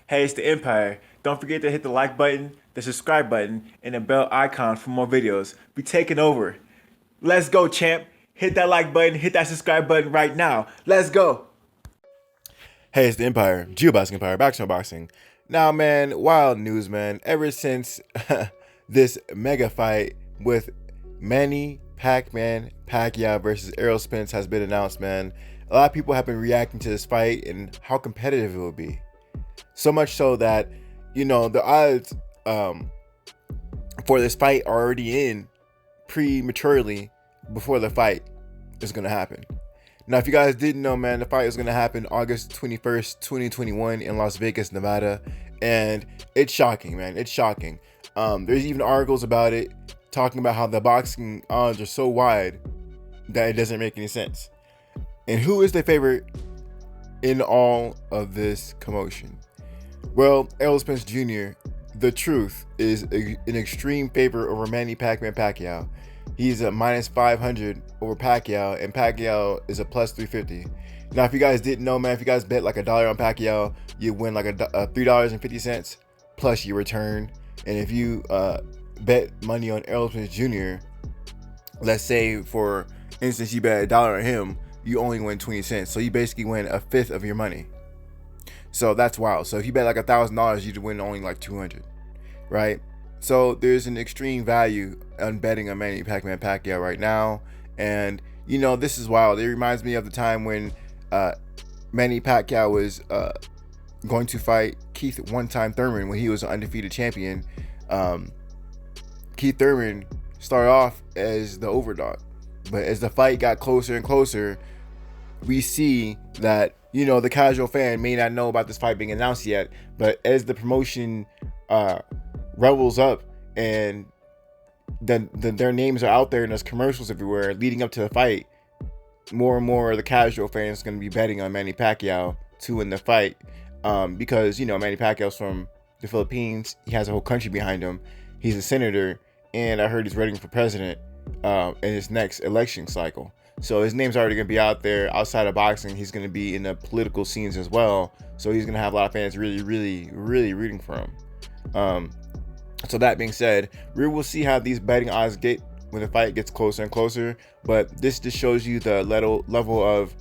Hey, it's the Empire. Don't forget to hit the like button, the subscribe button, and the bell icon for more videos. We taking over. Let's go, champ. Hit that like button, hit that subscribe button right now. Let's go. Hey, it's the Empire, Geoboxing Empire, back to unboxing. Now, man, wild news, man. Ever since this mega fight with Manny Pacquiao versus Errol Spence has been announced, man, a lot of people have been reacting to this fight and how competitive it will be. So much so that, the odds for this fight are already in prematurely before the fight is going to happen. Now, if you guys didn't know, man, the fight is going to happen August 21st, 2021 in Las Vegas, Nevada. And it's shocking, man. It's shocking. There's even articles about it talking about how the boxing odds are so wide that it doesn't make any sense. And who is the favorite in all of this commotion? Well, Errol Spence Jr., the truth, is an extreme favor over Manny Pacquiao. He's a minus 500 over Pacquiao, and Pacquiao is a plus 350. Now, if you guys didn't know, man, if you guys bet like $1 on Pacquiao, you win like a $3.50 plus your return. And if you bet money on Errol Spence Jr., let's say for instance you bet $1 on him, you only win 20 cents. So you basically win a fifth of your money. So that's wild. So if you bet like $1,000, you'd win only like 200, right? So there's an extreme value on betting on Manny Pacquiao right now. And, this is wild. It reminds me of the time when Manny Pacquiao was going to fight Keith one-time Thurman when he was an undefeated champion. Keith Thurman started off as the overdog. But as the fight got closer and closer, we see that, the casual fan may not know about this fight being announced yet. But as the promotion levels up and then their names are out there and there's commercials everywhere leading up to the fight, more and more of the casual fans going to be betting on Manny Pacquiao to win the fight, because Manny Pacquiao's from the Philippines. He has a whole country behind him. He's a senator, and I heard he's running for president in his next election cycle. So his name's already going to be out there. Outside of boxing, he's going to be in the political scenes as well. So he's going to have a lot of fans really, really, really rooting for him. So that being said, we will see how these betting odds get when the fight gets closer and closer. But this just shows you the level of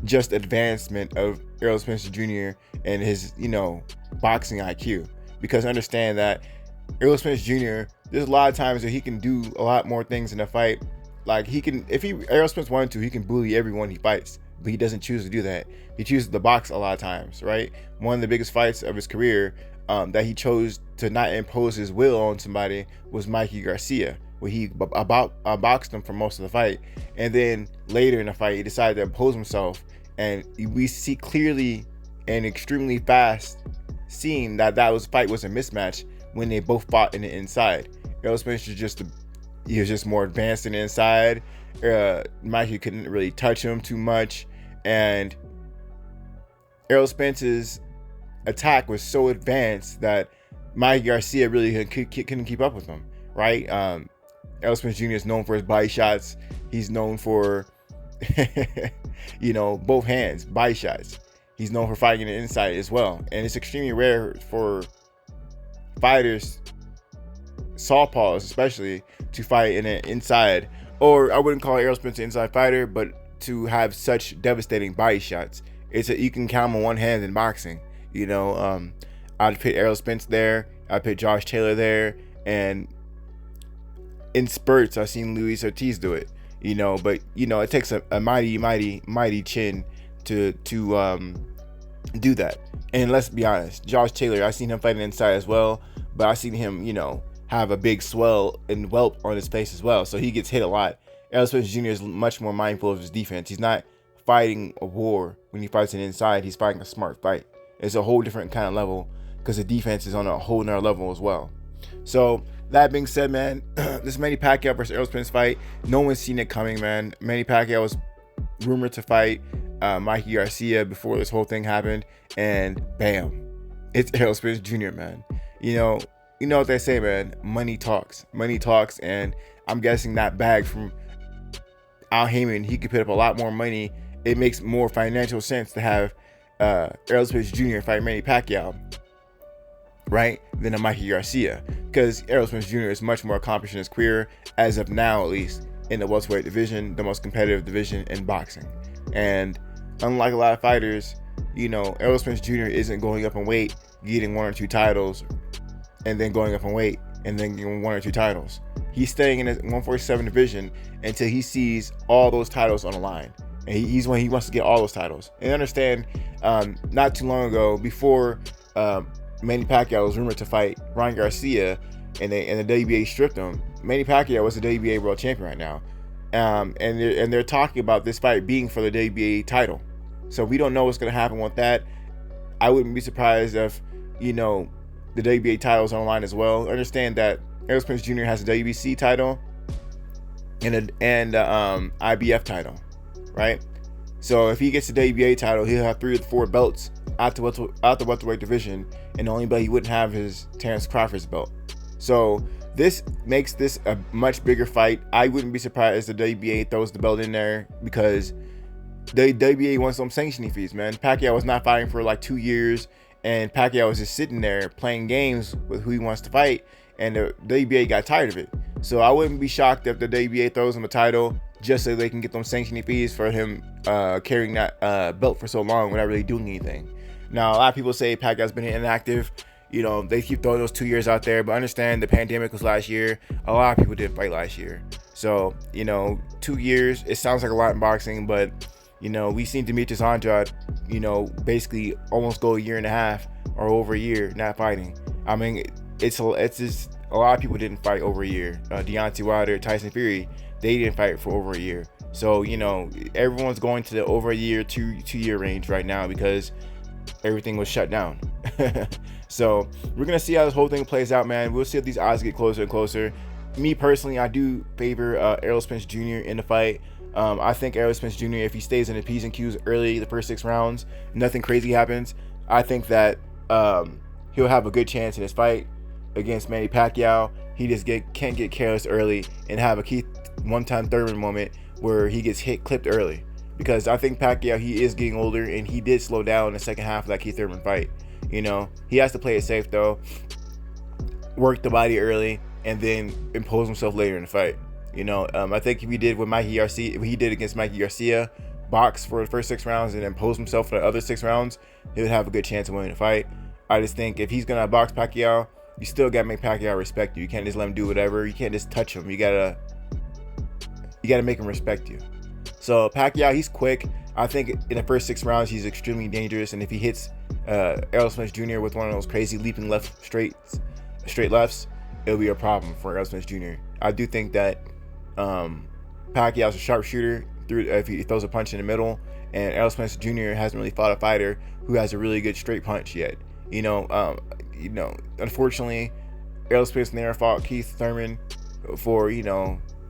just advancement of Errol Spence Jr. and his, boxing IQ. Because understand that Errol Spence Jr., there's a lot of times that he can do a lot more things in a fight. Like Errol Spence wanted to, he can bully everyone he fights. But he doesn't choose to do that. He chooses to box a lot of times, right? One of the biggest fights of his career that he chose to not impose his will on somebody was Mikey Garcia, where he boxed him for most of the fight. And then later in the fight, he decided to impose himself. And we see clearly and extremely fast seeing that fight was a mismatch when they both fought in the inside. Errol Spence was just more advanced in the inside. Mikey couldn't really touch him too much, and Errol Spence's attack was so advanced that Mikey Garcia really couldn't keep up with him, right? Errol Spence Jr. is known for his body shots. He's known for, both hands, body shots. He's known for fighting in the inside as well, and it's extremely rare for fighters, southpaws especially, to fight in an inside, or I wouldn't call Errol Spence an inside fighter, but to have such devastating body shots. You can count them on one hand in boxing. I'd put Errol Spence there. I'd put Josh Taylor there, and in spurts I've seen Luis Ortiz do it. But it takes a mighty chin to do that. And let's be honest, Josh Taylor, I've seen him fighting inside as well, but I've seen him have a big swell and whelp on his face as well, so he gets hit a lot. Errol Spence Jr. is much more mindful of his defense. He's not fighting a war when he fights an inside. He's fighting a smart fight. It's a whole different kind of level because the defense is on a whole nother level as well. So that being said, man, this Manny Pacquiao versus Errol Spence fight, no one's seen it coming, man. Manny Pacquiao was rumored to fight Mikey Garcia before this whole thing happened, and bam, it's Errol Spence Jr., man. You know what they say, man. Money talks. Money talks, and I'm guessing that bag from Al Heyman, he could put up a lot more money. It makes more financial sense to have Errol Spence Jr. fight Manny Pacquiao, right, than a Mikey Garcia, because Errol Spence Jr. is much more accomplished in his career, as of now at least, in the welterweight division, the most competitive division in boxing. And unlike a lot of fighters, Errol Spence Jr. isn't going up in weight, getting 1 or 2 titles, and then going up in weight and then getting 1 or 2 titles. He's staying in his 147 division until he sees all those titles on the line. And he wants to get all those titles. And understand, not too long ago, before Manny Pacquiao was rumored to fight Ryan Garcia, and the WBA stripped him, Manny Pacquiao was the WBA world champion right now. And they're talking about this fight being for the WBA title. So we don't know what's going to happen with that. I wouldn't be surprised if, the WBA title's on the line as well. Understand that Errol Spence Jr. has a WBC title and IBF title, right? So if he gets the WBA title, he'll have 3 or 4 belts out the welterweight division, and the only belt he wouldn't have is Terrence Crawford's belt. So this makes this a much bigger fight. I wouldn't be surprised if the WBA throws the belt in there, because the WBA wants some sanctioning fees, man. Pacquiao was not fighting for like 2 years, and Pacquiao was just sitting there playing games with who he wants to fight, and the WBA got tired of it. So I wouldn't be shocked if the WBA throws him a title just so they can get them sanctioning fees for him carrying that belt for so long without really doing anything. Now, a lot of people say Pacquiao's been inactive. They keep throwing those 2 years out there, but understand the pandemic was last year. A lot of people didn't fight last year. So, 2 years, it sounds like a lot in boxing, but we've seen Demetrius Andrade, basically almost go 1.5 years or over a year not fighting. I mean, it's just a lot of people didn't fight over a year. Deontay Wilder, Tyson Fury, they didn't fight for over a year. So, everyone's going to the over a year, two year range right now because everything was shut down. So we're going to see how this whole thing plays out, man. We'll see if these odds get closer and closer. Me personally, I do favor Errol Spence Jr. in the fight. I think Errol Spence Jr., if he stays in the P's and Q's early, the first 6 rounds, nothing crazy happens, I think that he'll have a good chance in his fight against Manny Pacquiao. He just can't get careless early and have a Keith one-time Thurman moment where he gets clipped early. Because I think Pacquiao, he is getting older, and he did slow down in the second half of that Keith Thurman fight. He has to play it safe though, work the body early, and then impose himself later in the fight. I think if he did against Mikey Garcia, box for the first 6 rounds and impose himself for the other 6 rounds, he would have a good chance of winning the fight. I just think if he's gonna box Pacquiao, you still gotta make Pacquiao respect you. You can't just let him do whatever. You can't just touch him. You gotta make him respect you. So Pacquiao, he's quick. I think in the first 6 rounds, he's extremely dangerous. And if he hits Errol Spence Jr. with one of those crazy leaping straight lefts, it'll be a problem for Errol Spence Jr. I do think that Pacquiao's a sharpshooter if he throws a punch in the middle, and Errol Spence Jr. hasn't really fought a fighter who has a really good straight punch yet. Unfortunately, Errol Spence never fought Keith Thurman for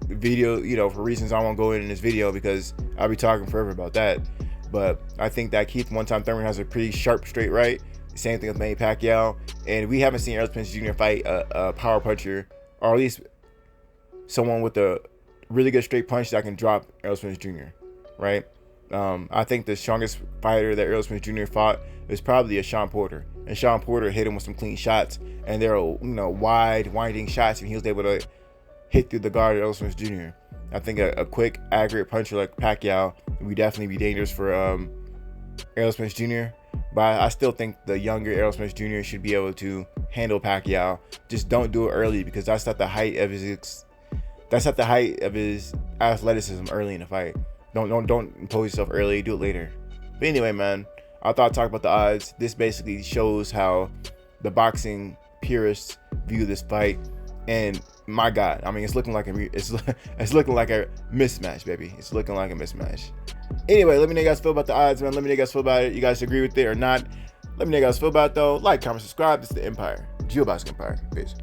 video, for reasons I won't go in this video because I'll be talking forever about that. But I think that Keith one-time Thurman has a pretty sharp straight right. Same thing with Manny Pacquiao, and we haven't seen Errol Spence Jr. fight a power puncher, or at least someone with a really good straight punch that can drop Errol Spence Jr. Right? I think the strongest fighter that Errol Spence Jr. fought is probably Sean Porter, and Sean Porter hit him with some clean shots, and they're wide, winding shots, and he was able to hit through the guard of Errol Spence Jr. I think a quick, accurate puncher like Pacquiao would definitely be dangerous for Errol Spence Jr. But I still think the younger Errol Spence Jr. should be able to handle Pacquiao. Just don't do it early, because that's not the height of his athleticism early in the fight. Don't impose yourself early. Do it later. But anyway, man, I thought I'd talk about the odds. This basically shows how the boxing purists view this fight. And my God, I mean, it's looking like a mismatch, baby. It's looking like a mismatch. Anyway, let me know how you guys feel about the odds, man. Let me know how you guys feel about it. You guys agree with it or not? Let me know how you guys feel about it, though. Like, comment, subscribe. This is the Empire. Geoboxing Empire. Peace.